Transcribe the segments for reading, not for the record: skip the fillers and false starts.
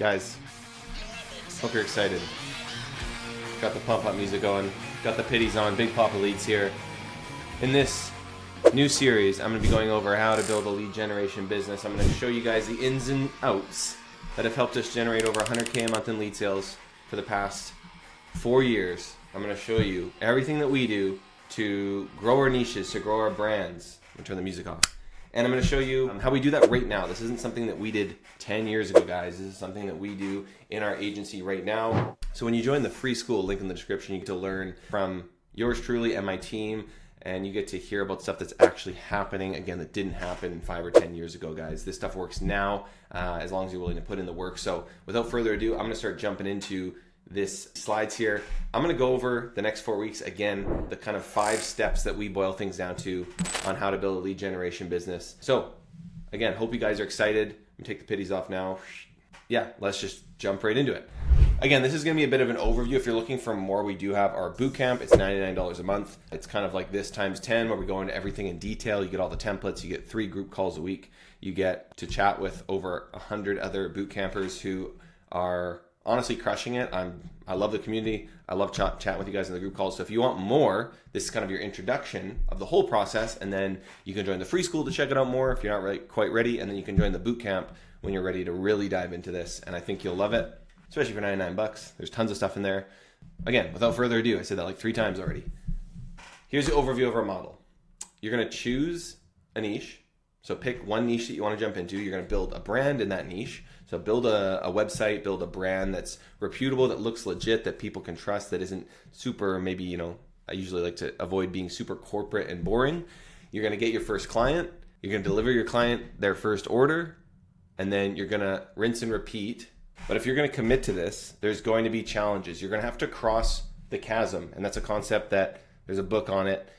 Guys, hope you're excited. Got the pump up music going, got the pitties on, big Poppa Leadz here. In this new series, I'm going to be going over how to build a lead generation business. I'm going to show you guys the ins and outs that have helped us generate over 100K a month in lead sales for the past 4 years. I'm going to show you everything that we do to grow our niches, to grow our brands. I'm going to turn the music off. And I'm going to show you how we do that right now. This isn't something that we did 10 years ago, guys. This is something that we do in our agency right now. So when you join the free school, link in the description, you get to learn from yours truly and my team, and you get to hear about stuff that's actually happening, again, that didn't happen 5 or 10 years ago, guys. This stuff works now, as long as you're willing to put in the work. So without further ado, I'm going to start jumping into this slides here. I'm going to go over the next 4 weeks, again, the kind of 5 steps that we boil things down to on how to build a lead generation business. So again, hope you guys are excited. I'm going to take the pitties off now. Yeah, let's just jump right into it. Again, this is going to be a bit of an overview. If you're looking for more, we do have our boot camp. It's $99 a month. It's kind of like this times 10, where we go into everything in detail. You get all the templates. You get 3 group calls a week. You get to chat with over 100 other boot campers who are honestly crushing it. I love the community. I love chatting with you guys in the group calls. So if you want more, this is kind of your introduction of the whole process, and then you can join the free school to check it out more if you're not quite ready, and then you can join the boot camp when you're ready to really dive into this. And I think you'll love it, especially for 99 bucks. There's tons of stuff in there. Again, without further ado, I said that like 3 times already. Here's the overview of our model. You're going to choose a niche. So pick one niche that you want to jump into. You're going to build a brand in that niche. So build a website, build a brand that's reputable, that looks legit, that people can trust, that isn't super, maybe, I usually like to avoid being super corporate and boring. You're going to get your first client. You're going to deliver your client their first order, and then you're going to rinse and repeat. But if you're going to commit to this, there's going to be challenges. You're going to have to cross the chasm, and that's a concept that there's a book on it.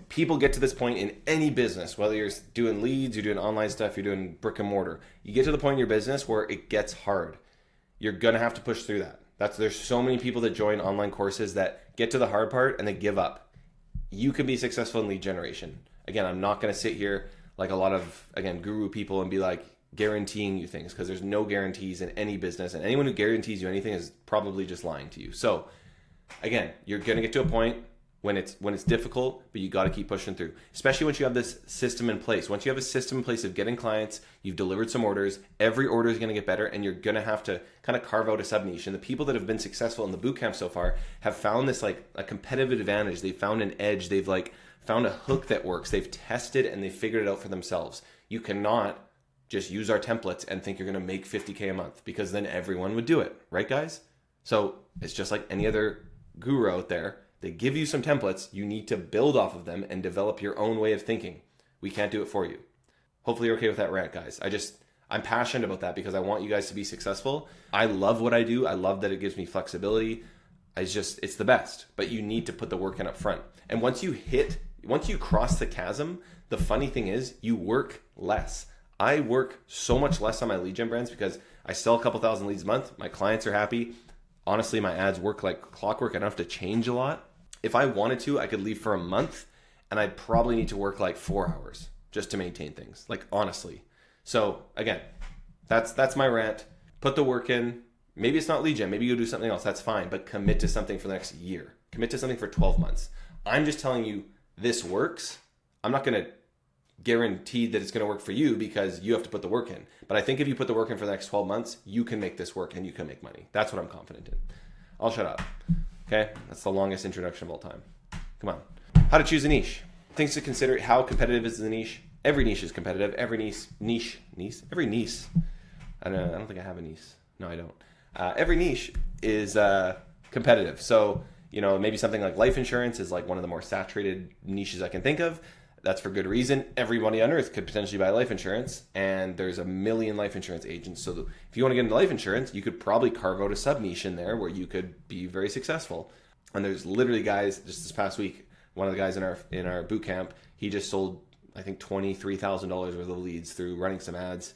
People get to this point in any business, whether you're doing leads, you're doing online stuff, you're doing brick and mortar. You get to the point in your business where it gets hard. You're going to have to push through that. There's so many people that join online courses that get to the hard part and they give up. You can be successful in lead generation. Again, I'm not going to sit here like a lot of, guru people and be like guaranteeing you things, because there's no guarantees in any business, and anyone who guarantees you anything is probably just lying to you. So again, you're going to get to a point when it's difficult, but you got to keep pushing through, especially once you have this system in place. Once you have a system in place of getting clients, you've delivered some orders, every order is going to get better, and you're going to have to kind of carve out a sub niche. And the people that have been successful in the bootcamp so far have found this like a competitive advantage. They've found an edge. They've found a hook that works. They've tested and they figured it out for themselves. You cannot just use our templates and think you're going to make 50K a month, because then everyone would do it, right, guys? So it's just like any other guru out there. They give you some templates, you need to build off of them and develop your own way of thinking. We can't do it for you. Hopefully you're okay with that rant, guys. I'm passionate about that because I want you guys to be successful. I love what I do. I love that it gives me flexibility. It's the best, but you need to put the work in up front. And once you cross the chasm, the funny thing is you work less. I work so much less on my lead gen brands because I sell a couple thousand leads a month. My clients are happy. Honestly, my ads work like clockwork. I don't have to change a lot. If I wanted to, I could leave for a month and I'd probably need to work like 4 hours just to maintain things, like honestly. So again, that's my rant. Put the work in. Maybe it's not lead gen. Maybe you'll do something else. That's fine. But commit to something for the next year. Commit to something for 12 months. I'm just telling you this works. I'm not going to guarantee that it's going to work for you because you have to put the work in. But I think if you put the work in for the next 12 months, you can make this work and you can make money. That's what I'm confident in. I'll shut up. Okay, that's the longest introduction of all time. Come on. How to choose a niche. Things to consider. How competitive is the niche? Every niche is competitive. Every niche. I don't think I have a niche. No, I don't. Every niche is competitive. So, maybe something like life insurance is like one of the more saturated niches I can think of. That's for good reason. Everybody on earth could potentially buy life insurance, and there's a million life insurance agents. So if you want to get into life insurance, you could probably carve out a sub niche in there where you could be very successful. And there's literally guys, just this past week, one of the guys in our boot camp, he just sold, I think, $23,000 worth of leads through running some ads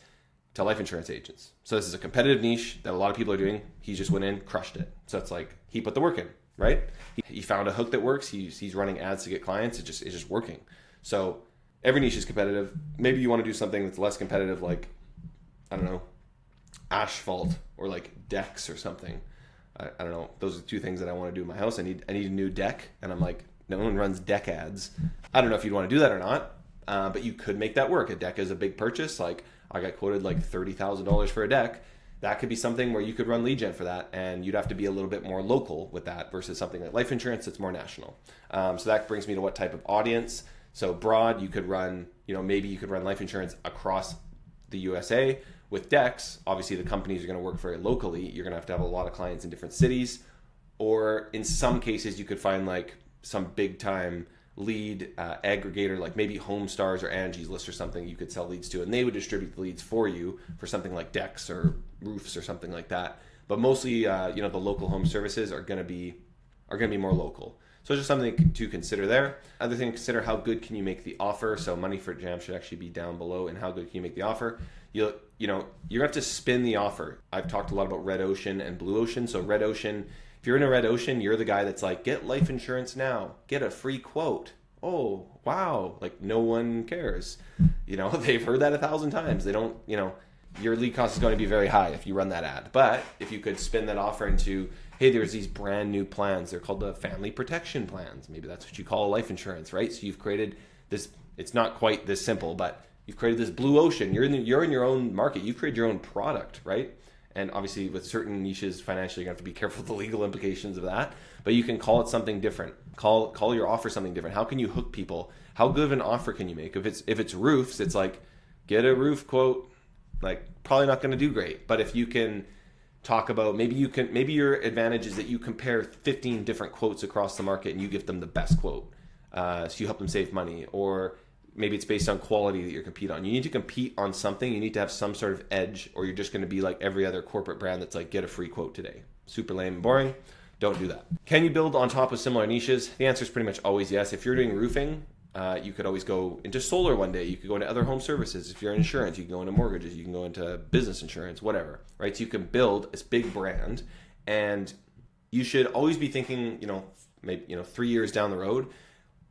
to life insurance agents. So this is a competitive niche that a lot of people are doing. He just went in, crushed it. So it's like he put the work in, right? He found a hook that works. He's running ads to get clients. It's just working. So every niche is competitive. Maybe you want to do something that's less competitive, like, I don't know, asphalt or like decks or something. I don't know. Those are two things that I want to do in my house. I need a new deck, and I'm like, no one runs deck ads. I don't know if you'd want to do that or not, but you could make that work. A deck is a big purchase. Like I got quoted like $30,000 for a deck. That could be something where you could run lead gen for that, and you'd have to be a little bit more local with that versus something like life insurance that's more national. So that brings me to what type of audience. So broad, you could run, maybe you could run life insurance across the USA. With decks, obviously the companies are going to work very locally. You're going to have a lot of clients in different cities, or in some cases you could find like some big time lead aggregator, like maybe Homestars or Angie's List or something you could sell leads to, and they would distribute the leads for you for something like decks or roofs or something like that. But mostly, the local home services are going to be more local. So it's just something to consider there. Other thing to consider, how good can you make the offer? So money for jam should actually be down below, and how good can you make the offer? You're going to have to spin the offer. I've talked a lot about red ocean and blue ocean. So red ocean, if you're in a red ocean, you're the guy that's like, get life insurance now, get a free quote. Oh, wow. Like no one cares. They've heard that 1,000 times. They don't, your lead cost is going to be very high if you run that ad. But if you could spin that offer into, hey, there's these brand new plans. They're called the family protection plans. Maybe that's what you call life insurance, right? So you've created this, it's not quite this simple, but you've created this blue ocean. You're in your own market. You've created your own product, right? And obviously with certain niches financially, you're going to have to be careful of the legal implications of that. But you can call it something different. Call your offer something different. How can you hook people? How good of an offer can you make? If it's roofs, it's like, get a roof quote. Like probably not going to do great. But if you can talk about, maybe your advantage is that you compare 15 different quotes across the market and you give them the best quote. So you help them save money. Or maybe it's based on quality that you compete on. You need to compete on something. You need to have some sort of edge, or you're just going to be like every other corporate brand that's like, get a free quote today. Super lame and boring. Don't do that. Can you build on top of similar niches? The answer is pretty much always yes. If you're doing roofing, you could always go into solar one day. You could go into other home services. If you're in insurance, you can go into mortgages. You can go into business insurance, whatever, right? So you can build this big brand, and you should always be thinking, maybe 3 years down the road.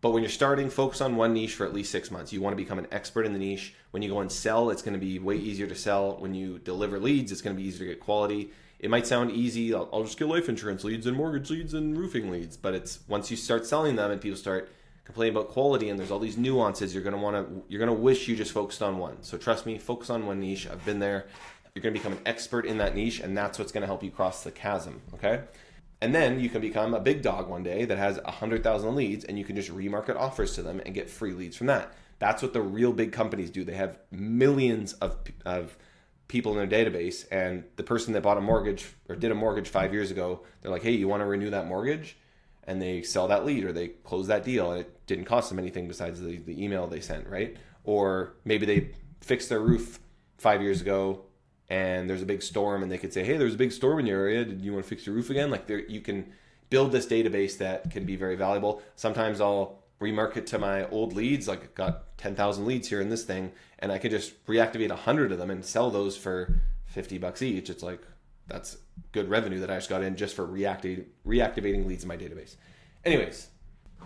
But when you're starting, focus on one niche for at least 6 months. You want to become an expert in the niche. When you go and sell, it's going to be way easier to sell. When you deliver leads, it's going to be easier to get quality. It might sound easy. I'll just get life insurance leads and mortgage leads and roofing leads. But it's once you start selling them and people start complaining about quality and there's all these nuances, you're going to wish you just focused on one. So trust me, focus on one niche. I've been there. You're going to become an expert in that niche, and that's what's going to help you cross the chasm. Okay. And then you can become a big dog one day that has 100,000 leads, and you can just remarket offers to them and get free leads from that. That's what the real big companies do. They have millions of people in their database, and the person that bought a mortgage or did a mortgage 5 years ago, they're like, hey, you want to renew that mortgage? And they sell that lead, or they close that deal, and it didn't cost them anything besides the email they sent, right? Or maybe they fixed their roof 5 years ago, and there's a big storm, and they could say, hey, there's a big storm in your area. Did you want to fix your roof again? Like you can build this database that can be very valuable. Sometimes I'll remarket to my old leads, like I've got 10,000 leads here in this thing, and I could just reactivate 100 of them and sell those for $50 each. It's like, that's good revenue that I just got in just for reactivating leads in my database. Anyways,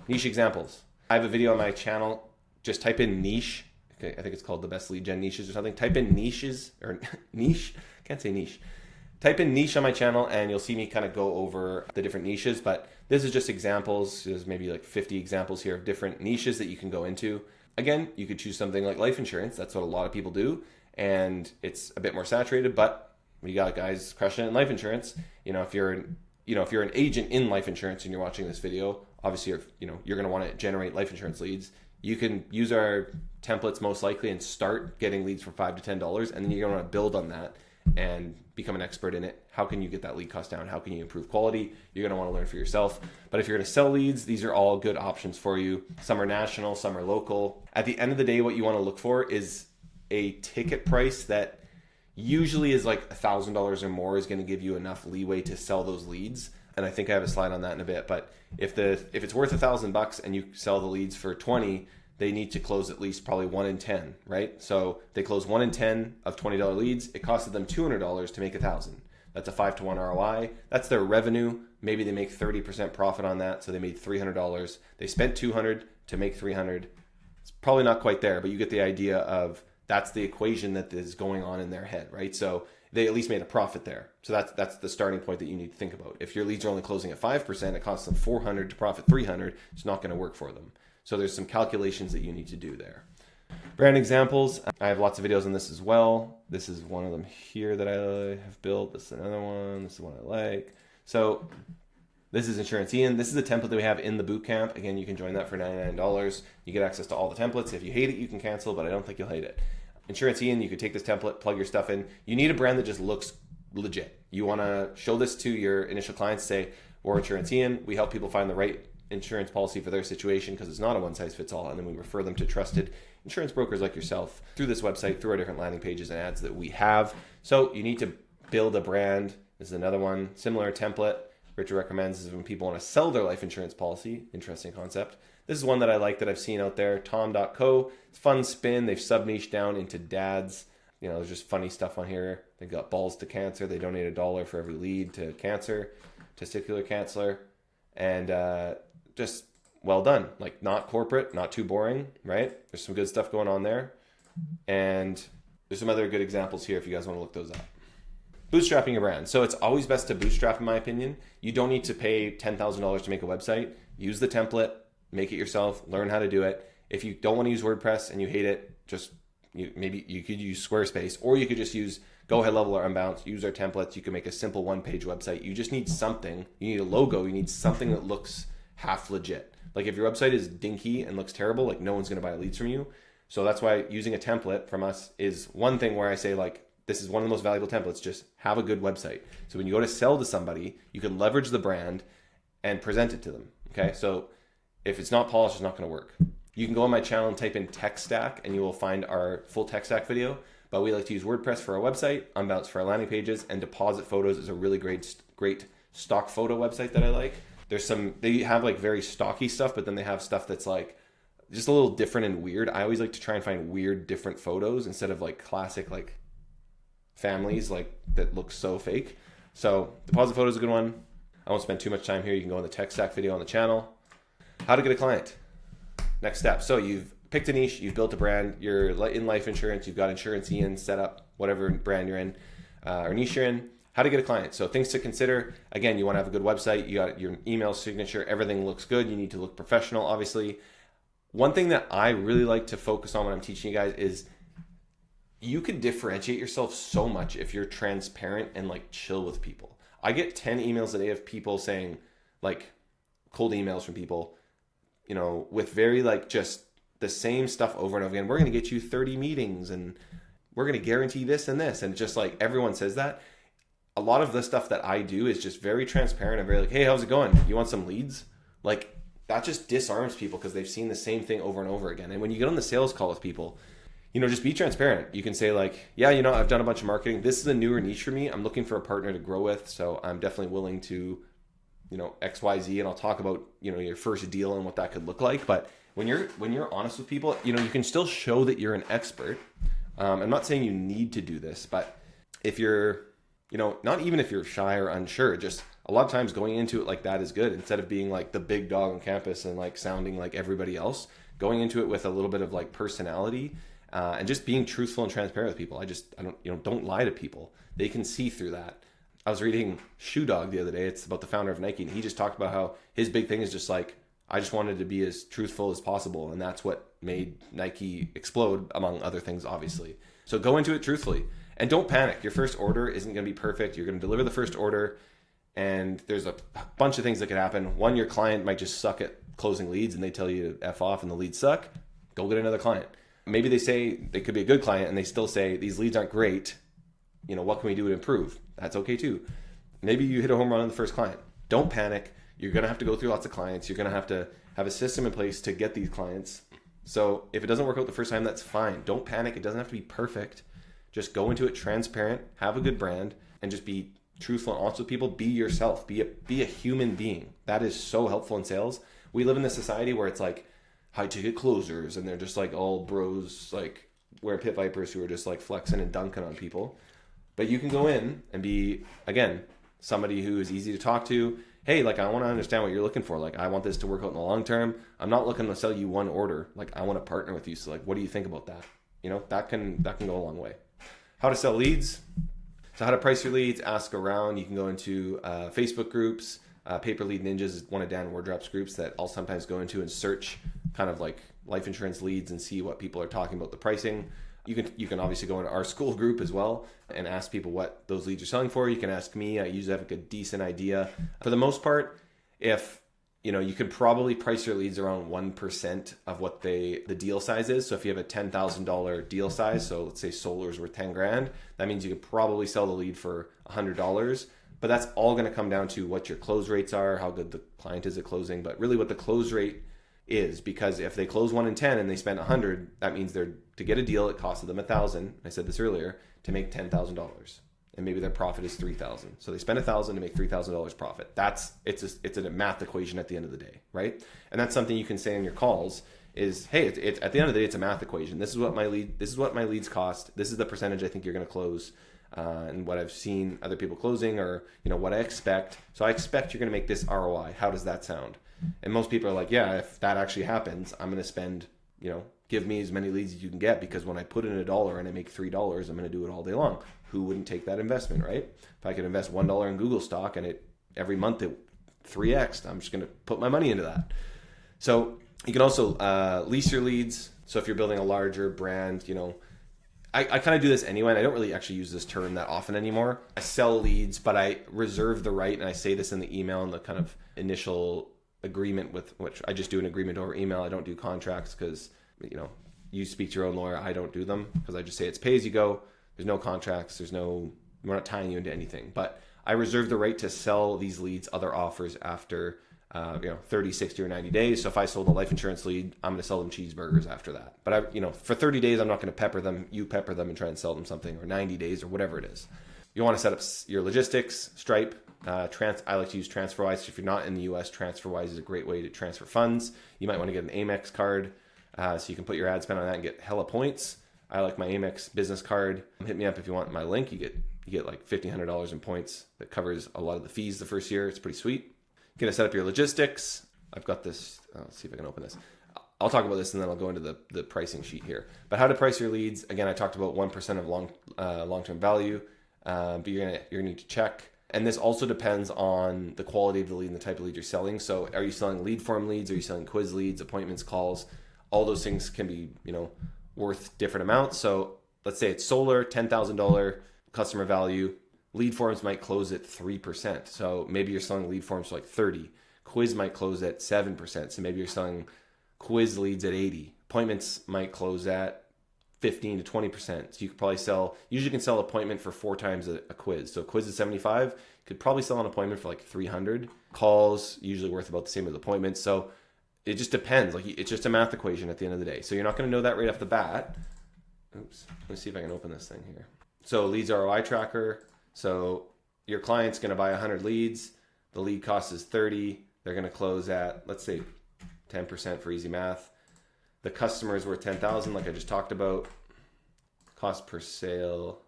niche examples. I have a video on my channel. Just type in niche. Okay, I think it's called the best lead gen niches or something. Type in niches or niche. Can't say niche. Type in niche on my channel and you'll see me kind of go over the different niches. But this is just examples. There's maybe like 50 examples here of different niches that you can go into. Again, you could choose something like life insurance. That's what a lot of people do. And it's a bit more saturated, but we got guys crushing it in life insurance. If you're an agent in life insurance and you're watching this video, obviously you're going to want to generate life insurance leads. You can use our templates most likely and start getting leads for $5 to $10, and then you're going to want to build on that and become an expert in it. How can you get that lead cost down? How can you improve quality? You're going to want to learn for yourself. But if you're going to sell leads, these are all good options for you. Some are national, some are local. At the end of the day, what you want to look for is a ticket price that usually is like $1,000 or more is going to give you enough leeway to sell those leads. And I think I have a slide on that in a bit. But if it's worth $1,000 and you sell the leads for 20, they need to close at least probably 1 in 10, right? So they close 1 in 10 of $20 leads. It costed them $200 to make 1,000. That's a 5 to 1 ROI. That's their revenue. Maybe they make 30% profit on that. So they made $300. They spent $200 to make $300. It's probably not quite there, but you get the idea of that's the equation that is going on in their head, right? So they at least made a profit there. So that's the starting point that you need to think about. If your leads are only closing at 5%, it costs them 400 to profit 300. It's not going to work for them. So there's some calculations that you need to do there. Brand examples. I have lots of videos on this as well. This is one of them here that I have built. This is another one. This is one I like. So this is Insurance Ian. This is a template that we have in the bootcamp. Again, you can join that for $99. You get access to all the templates. If you hate it, you can cancel, but I don't think you'll hate it. Insurance Ian, you could take this template, plug your stuff in. You need a brand that just looks legit. You want to show this to your initial clients, say, we're Insurance Ian. We help people find the right insurance policy for their situation because it's not a one-size-fits-all. And then we refer them to trusted insurance brokers like yourself through this website, through our different landing pages and ads that we have. So you need to build a brand. This is another one, similar template. Richard recommends is when people want to sell their life insurance policy. Interesting concept. This is one that I like that I've seen out there, tom.co. It's fun spin. They've sub-niched down into dads. You know, there's just funny stuff on here. They've got balls to cancer. They donate $1 for every lead to cancer, testicular cancer. And just well done. Like not corporate, not too boring, right? There's some good stuff going on there. And there's some other good examples here if you guys want to look those up. Bootstrapping your brand. So it's always best to bootstrap, in my opinion. You don't need to pay $10,000 to make a website. Use the template, make it yourself, learn how to do it. If you don't want to use WordPress and you hate it, maybe you could use Squarespace, or you could just use Go Ahead Level or Unbounce, use our templates. You can make a simple one-page website. You just need something. You need a logo. You need something that looks half legit. Like if your website is dinky and looks terrible, like no one's going to buy leads from you. So that's why using a template from us is one thing where I say like, this is one of the most valuable templates. Just have a good website. So when you go to sell to somebody, you can leverage the brand and present it to them. Okay. So if it's not polished, it's not going to work. You can go on my channel and type in tech stack and you will find our full tech stack video. But we like to use WordPress for our website, Unbounce for our landing pages, and Deposit Photos is a really great stock photo website that I like. They have like very stocky stuff, but then they have stuff that's like just a little different and weird. I always like to try and find weird, different photos instead of like classic, like families like that look so fake. So Deposit Photo is a good one. I won't spend too much time here. You can go on the tech stack video on the channel. How to get a client. Next step. So you've picked a niche, you've built a brand, you're in life insurance, you've got Insurance Ian set up, whatever brand you're in or niche you're in. How to get a client. So things to consider. Again, you want to have a good website. You got your email signature. Everything looks good. You need to look professional, obviously. One thing that I really like to focus on when I'm teaching you guys is you can differentiate yourself so much if you're transparent and like chill with people. I get 10 emails a day of people saying like cold emails from people, you know, with very like just the same stuff over and over again. We're going to get you 30 meetings and we're going to guarantee this and this. And just like everyone says that. A lot of the stuff that I do is just very transparent and very like, hey, how's it going? You want some leads? Like that just disarms people because they've seen the same thing over and over again. And when you get on the sales call with people, you know, just be transparent. You can say like, yeah, you know, I've done a bunch of marketing. This is a newer niche for me. I'm looking for a partner to grow with. So I'm definitely willing to, you know, X, Y, Z. And I'll talk about, you know, your first deal and what that could look like. But when you're honest with people, you know, you can still show that you're an expert. I'm not saying you need to do this, but if you're, you know, not even if you're shy or unsure, just a lot of times going into it like that is good. Instead of being like the big dog on campus and like sounding like everybody else, going into it with a little bit of like personality and just being truthful and transparent with people. Don't lie to people. They can see through that. I was reading Shoe Dog the other day. It's about the founder of Nike. And he just talked about how his big thing is just like, I just wanted to be as truthful as possible. And that's what made Nike explode, among other things, obviously. So go into it truthfully. And don't panic. Your first order isn't going to be perfect. You're going to deliver the first order, and there's a bunch of things that could happen. One, your client might just suck at closing leads, and they tell you to F off and the leads suck. Go get another client. Maybe they say they could be a good client, and they still say, these leads aren't great. You know, what can we do to improve? That's okay too. Maybe you hit a home run on the first client. Don't panic. You're going to have to go through lots of clients. You're going to have a system in place to get these clients. So if it doesn't work out the first time, that's fine. Don't panic. It doesn't have to be perfect. Just go into it transparent, have a good brand, and just be truthful and honest with people. Be yourself. Be a human being. That is so helpful in sales. We live in this society where it's like high ticket closers, and they're just like all bros, like wearing pit vipers who are just like flexing and dunking on people. But you can go in and be, again, somebody who is easy to talk to. Hey, like I want to understand what you're looking for. Like I want this to work out in the long term. I'm not looking to sell you one order. Like I want to partner with you. So like, what do you think about that? You know, that can go a long way. How to sell leads. So how to price your leads, ask around. You can go into Facebook groups. Paper Lead Ninjas is one of Dan Wardrop's groups that I'll sometimes go into and search kind of like life insurance leads and see what people are talking about the pricing. You can obviously go into our Skool group as well and ask people what those leads are selling for. You can ask me. I usually have like a decent idea. For the most part, if you could probably price your leads around 1% of what the deal size is. So if you have a $10,000 deal size, so let's say solar is worth 10 grand, that means you could probably sell the lead for $100. But that's all going to come down to what your close rates are, how good the client is at closing, but really what the close rate is. Because if they close 1 in 10 and they spend 100, that means to get a deal, it costed them 1,000. I said this earlier, to make $10,000. And maybe their profit is 3,000. So they spend 1,000 to make $3,000 profit. It's a math equation at the end of the day, right? And that's something you can say in your calls is, hey, it's at the end of the day, it's a math equation. This is what my leads cost. This is the percentage I think you're going to close. And what I've seen other people closing, or what I expect. So I expect you're going to make this ROI. How does that sound? And most people are like, yeah, if that actually happens, I'm going to spend, give me as many leads as you can get, because when I put in $1 and I make $3, I'm going to do it all day long. Who wouldn't take that investment, right? If I could invest $1 in Google stock and every month it 3x'd, I'm just going to put my money into that. So you can also lease your leads. So if you're building a larger brand, I kind of do this anyway, and I don't really actually use this term that often anymore. I sell leads, but I reserve the right, and I say this in the email and the kind of initial agreement with which I just do an agreement over email. I don't do contracts because, you speak to your own lawyer. I don't do them because I just say it's pay as you go. There's no contracts. We're not tying you into anything. But I reserve the right to sell these leads other offers after 30, 60, or 90 days. So if I sold a life insurance lead, I'm going to sell them cheeseburgers after that. But for 30 days, I'm not going to pepper them. You pepper them and try and sell them something, or 90 days, or whatever it is. You want to set up your logistics, Stripe. I like to use TransferWise. If you're not in the US, TransferWise is a great way to transfer funds. You might want to get an Amex card, so you can put your ad spend on that and get hella points. I like my Amex business card. Hit me up if you want my link. You get like $1,500 in points. That covers a lot of the fees the first year. It's pretty sweet. You're going to set up your logistics. I've got this. Let's see if I can open this. I'll talk about this and then I'll go into the pricing sheet here. But how to price your leads. Again, I talked about 1% of long-term value, but you're going to need to check. And this also depends on the quality of the lead and the type of lead you're selling. So are you selling lead form leads? Are you selling quiz leads, appointments, calls? All those things can be, worth different amounts. So let's say it's solar, $10,000 customer value. Lead forms might close at 3%. So maybe you're selling lead forms for like 30. Quiz might close at 7%. So maybe you're selling quiz leads at 80. Appointments might close at 15 to 20%. So you could probably usually can sell an appointment for 4 times a quiz. So a quiz is 75. You could probably sell an appointment for like 300. Calls usually worth about the same as appointments. So it just depends. Like, it's just a math equation at the end of the day. So you're not going to know that right off the bat. Oops. Let me see if I can open this thing here. So leads ROI tracker. So your client's going to buy 100 leads. The lead cost is 30. They're going to close at, let's say, 10% for easy math. The customer is worth 10,000, like I just talked about. Cost per sale.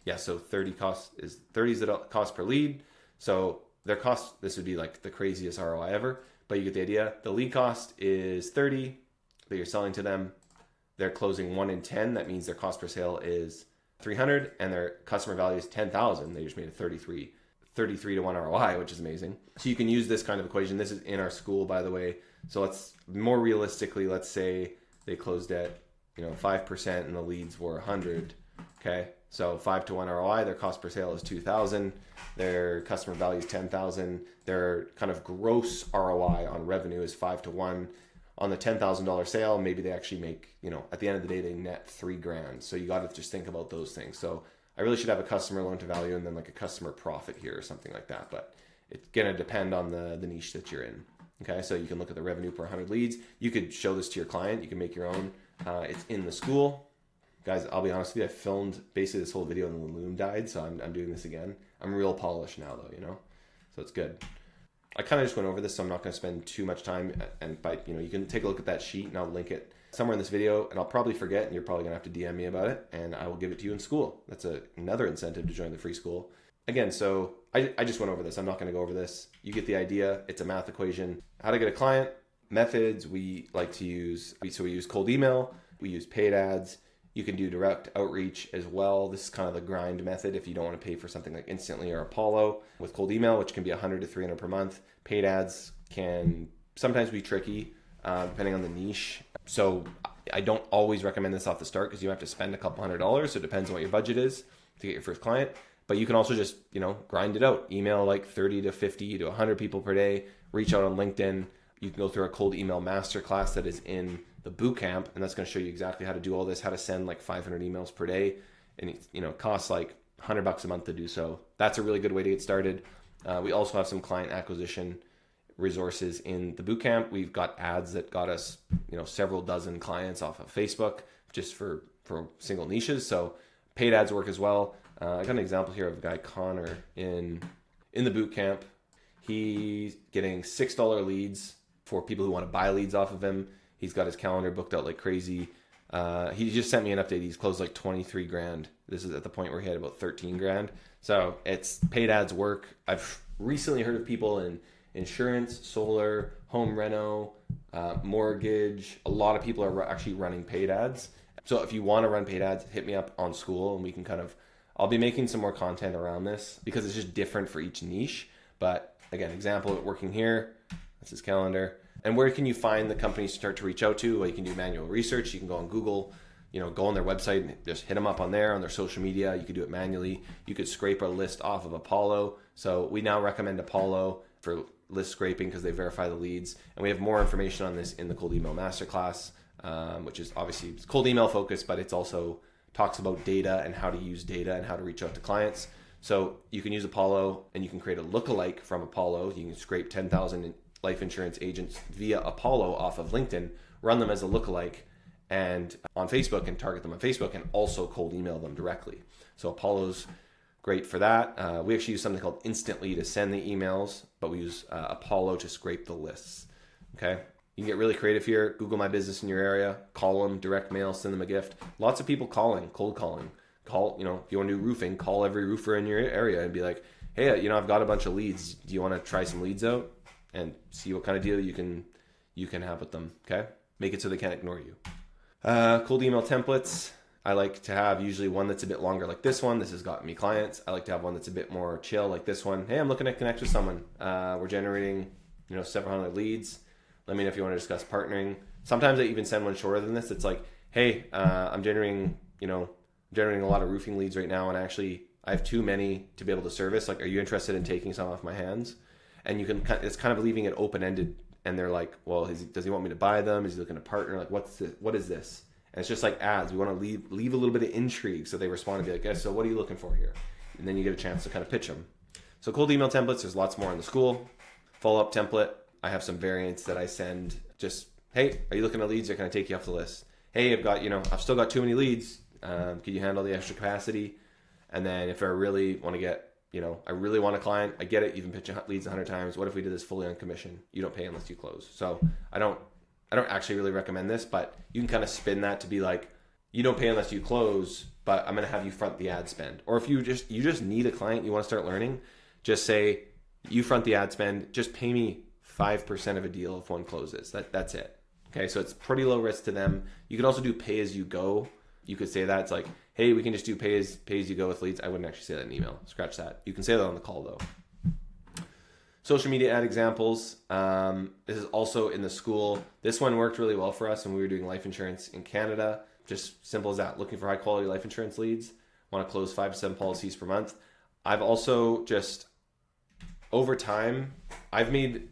Yeah, so 30 is the cost per lead. So their cost, this would be like the craziest ROI ever, but you get the idea. The lead cost is 30 that you're selling to them. They're closing 1 in 10. That means their cost per sale is 300 and their customer value is 10,000. They just made a 33 to 1 ROI, which is amazing. So you can use this kind of equation. This is in our Skool, by the way. So let's more realistically, let's say they closed at 5% and the leads were 100. Okay, so 5 to 1 ROI. Their cost per sale is 2,000. Their customer value is 10,000. Their kind of gross ROI on revenue is 5 to 1. On the $10,000 sale, maybe they actually make, at the end of the day, they net $3,000. So you got to just think about those things. So I really should have a customer loan to value and then like a customer profit here or something like that. But it's going to depend on the niche that you're in. Okay, so you can look at the revenue per 100 leads. You could show this to your client. You can make your own. It's in the Skool. Guys, I'll be honest with you. I filmed basically this whole video and the loom died, so I'm doing this again. I'm real polished now, though, so it's good. I kind of just went over this, so I'm not going to spend too much time. But you can take a look at that sheet, and I'll link it somewhere in this video, and I'll probably forget, and you're probably going to have to DM me about it, and I will give it to you in Skool. That's another incentive to join the free Skool. Again, so I just went over this. I'm not going to go over this. You get the idea. It's a math equation. How to get a client. Methods we like to use. We use cold email. We use paid ads. You can do direct outreach as well. This is kind of the grind method if you don't want to pay for something like Instantly or Apollo. With cold email, which can be 100 to 300 per month. Paid ads can sometimes be tricky depending on the niche. So I don't always recommend this off the start because you have to spend a couple $100. So it depends on what your budget is to get your first client. But you can also just, grind it out. Email like 30 to 50 to 100 people per day. Reach out on LinkedIn. You can go through a cold email masterclass that is in the bootcamp, and that's going to show you exactly how to do all this, how to send like 500 emails per day. And it costs like $100 a month to do so. That's a really good way to get started. We also have some client acquisition resources in the bootcamp. We've got ads that got us, several dozen clients off of Facebook just for single niches. So paid ads work as well. I got an example here of a guy, Connor, in the bootcamp. He's getting $6 leads for people who want to buy leads off of him. He's got his calendar booked out like crazy. He just sent me an update. He's closed like 23 grand. This is at the point where he had about 13 grand. So it's paid ads work. I've recently heard of people in insurance, solar, home reno, mortgage. A lot of people are actually running paid ads. So if you want to run paid ads, hit me up on Skool and we can I'll be making some more content around this because it's just different for each niche. But again, example of working here. That's his calendar. And where can you find the companies to start to reach out to? Well, you can do manual research. You can go on Google, go on their website and just hit them up on there, on their social media. You could do it manually. You could scrape a list off of Apollo. So we now recommend Apollo for list scraping because they verify the leads. And we have more information on this in the Cold Email Masterclass, which is obviously cold email focused, but it's also talks about data and how to use data and how to reach out to clients. So you can use Apollo and you can create a lookalike from Apollo. You can scrape 10,000 life insurance agents via Apollo off of LinkedIn, run them as a lookalike and on Facebook and target them on Facebook and also cold email them directly. So Apollo's great for that. We actually use something called Instantly to send the emails, but we use Apollo to scrape the lists. Okay. You can get really creative here. Google my business in your area, call them, direct mail, send them a gift. Lots of people cold calling. If you want to do roofing, call every roofer in your area and be like, hey, I've got a bunch of leads. Do you want to try some leads out and see what kind of deal you can have with them? Okay. Make it so they can't ignore you. Cold email templates. I like to have usually one that's a bit longer like this one. This has gotten me clients. I like to have one that's a bit more chill like this one. Hey, I'm looking to connect with someone. We're generating, several hundred leads. Let me know if you want to discuss partnering. Sometimes I even send one shorter than this. It's like, hey, I'm generating a lot of roofing leads right now. And actually I have too many to be able to service. Like, are you interested in taking some off my hands? And it's kind of leaving it open-ended. And they're like, well, does he want me to buy them? Is he looking to partner? Like, what is this? And it's just like ads. We want to leave a little bit of intrigue so they respond and be like, so what are you looking for here? And then you get a chance to kind of pitch them. So cold email templates, there's lots more in the Skool. Follow-up template. I have some variants that I send. Just, hey, are you looking at leads? Or can I take you off the list? Hey, I've still got too many leads. Can you handle the extra capacity? And then if I really want to get, I really want a client, I get it. You've been pitching leads 100 times. What if we did this fully on commission? You don't pay unless you close. So I don't actually really recommend this, but you can kind of spin that to be like, you don't pay unless you close, but I'm going to have you front the ad spend. Or if you just need a client, you want to start learning, just say you front the ad spend, just pay me 5% of a deal if one closes. That's it. Okay. So it's pretty low risk to them. You could also do pay as you go. You could say that it's like, hey, we can just do pay as you go with leads. I wouldn't actually say that in email. Scratch that. You can say that on the call though. Social media ad examples. This is also in the Skool. This one worked really well for us when we were doing life insurance in Canada. Just simple as that. Looking for high quality life insurance leads. Want to close 5 to 7 policies per month. I've also just, over time, I've made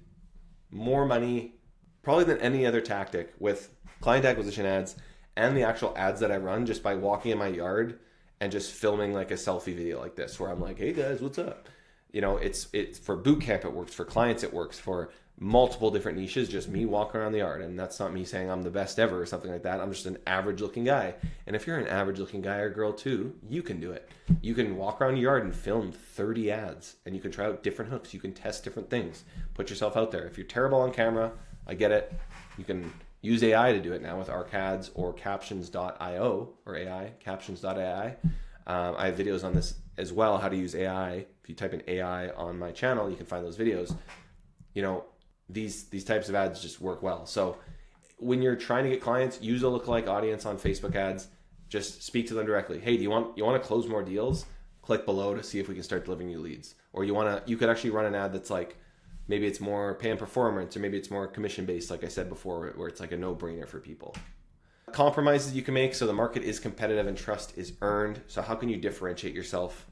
more money probably than any other tactic with client acquisition ads and the actual ads that I run just by walking in my yard and just filming like a selfie video like this where I'm like, hey guys, what's up? It's for boot camp, it works for clients, it works for multiple different niches, just me walking around the yard. And that's not me saying I'm the best ever or something like that. I'm just an average looking guy. And if you're an average looking guy or girl too, you can do it. You can walk around your yard and film 30 ads and you can try out different hooks. You can test different things, put yourself out there. If you're terrible on camera, I get it. You can use AI to do it now with ArcAds or captions.io or AI, captions.ai. I have videos on this as well, how to use AI. If you type in AI on my channel, you can find those videos. These types of ads just work well. So when you're trying to get clients, use a lookalike audience on Facebook ads. Just speak to them directly. Hey, do you want to close more deals? Click below to see if we can start delivering you leads. Or you could actually run an ad that's like, maybe it's more pay and performance, or maybe it's more commission based, like I said before, where it's like a no-brainer for people. Compromises you can make. So the market is competitive and trust is earned. So how can you differentiate yourself?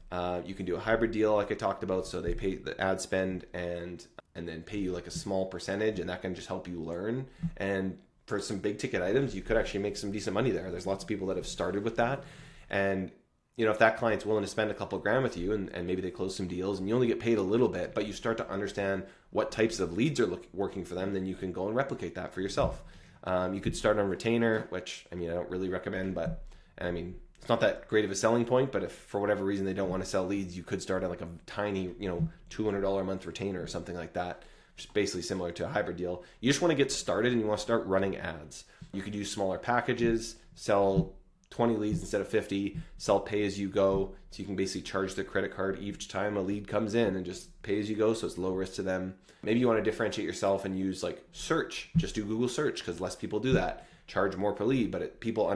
You can do a hybrid deal like I talked about. So they pay the ad spend and then pay you like a small percentage, and that can just help you learn. And for some big ticket items, you could actually make some decent money there. There's lots of people that have started with that. And if that client's willing to spend a couple of grand with you and maybe they close some deals and you only get paid a little bit, but you start to understand what types of leads are working for them, then you can go and replicate that for yourself. You could start on retainer, which I don't really recommend, but it's not that great of a selling point. But if for whatever reason they don't want to sell leads, you could start at like a tiny, $200 a month retainer or something like that, which is basically similar to a hybrid deal. You just want to get started and you want to start running ads. You could use smaller packages, sell 20 leads instead of 50, sell pay as you go. So you can basically charge the credit card each time a lead comes in and just pay as you go. So it's low risk to them. Maybe you want to differentiate yourself and use like search, just do Google search because less people do that. Charge more per lead, but people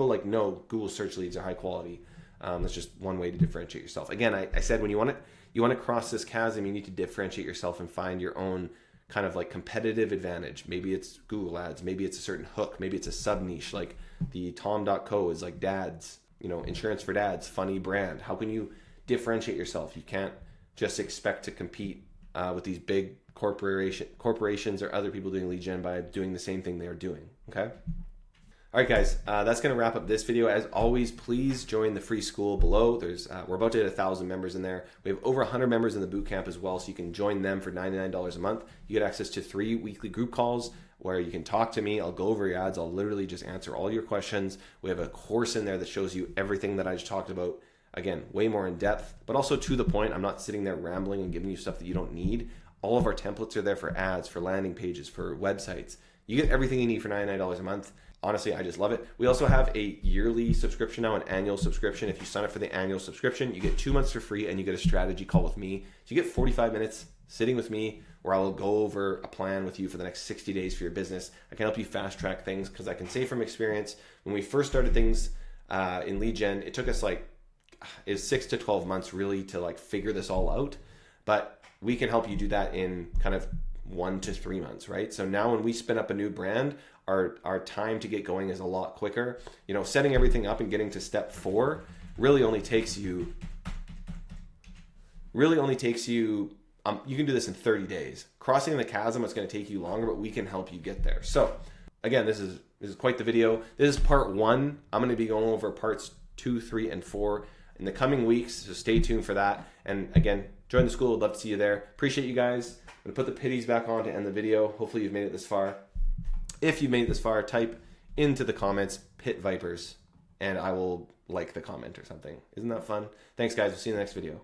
like know Google search leads are high quality. That's just one way to differentiate yourself. Again, I said when you want to cross this chasm, you need to differentiate yourself and find your own kind of like competitive advantage. Maybe it's Google ads, maybe it's a certain hook, maybe it's a sub niche like the tom.co is like dads, insurance for dads, funny brand. How can you differentiate yourself? You can't just expect to compete with these big corporations or other people doing lead gen by doing the same thing they are doing. Okay. All right, guys, that's going to wrap up this video. As always, please join the free Skool below. We're about to hit 1,000 members in there. We have over 100 members in the bootcamp as well, so you can join them for $99 a month. You get access to 3 weekly group calls where you can talk to me. I'll go over your ads. I'll literally just answer all your questions. We have a course in there that shows you everything that I just talked about. Again, way more in depth, but also to the point. I'm not sitting there rambling and giving you stuff that you don't need. All of our templates are there for ads, for landing pages, for websites. You get everything you need for $99 a month. Honestly, I just love it. We also have a yearly subscription now, an annual subscription. If you sign up for the annual subscription, you get 2 months for free and you get a strategy call with me. So you get 45 minutes sitting with me where I will go over a plan with you for the next 60 days for your business. I can help you fast track things because I can say from experience, when we first started things in lead gen, it took us is 6 to 12 months really to like figure this all out. But we can help you do that in kind of 1 to 3 months, right? So now when we spin up a new brand, our time to get going is a lot quicker. Setting everything up and getting to step 4 really only takes you, you can do this in 30 days. Crossing the chasm, it's going to take you longer, but we can help you get there. So again, this is quite the video. This is part 1. I'm going to be going over parts 2, 3, and 4 in the coming weeks, so stay tuned for that. And again, join the Skool. I'd love to see you there. Appreciate you guys. I'm going to put the pitties back on to end the video. Hopefully you've made it this far. If you've made it this far, type into the comments pit vipers and I will like the comment or something. Isn't that fun? Thanks, guys. We'll see you in the next video.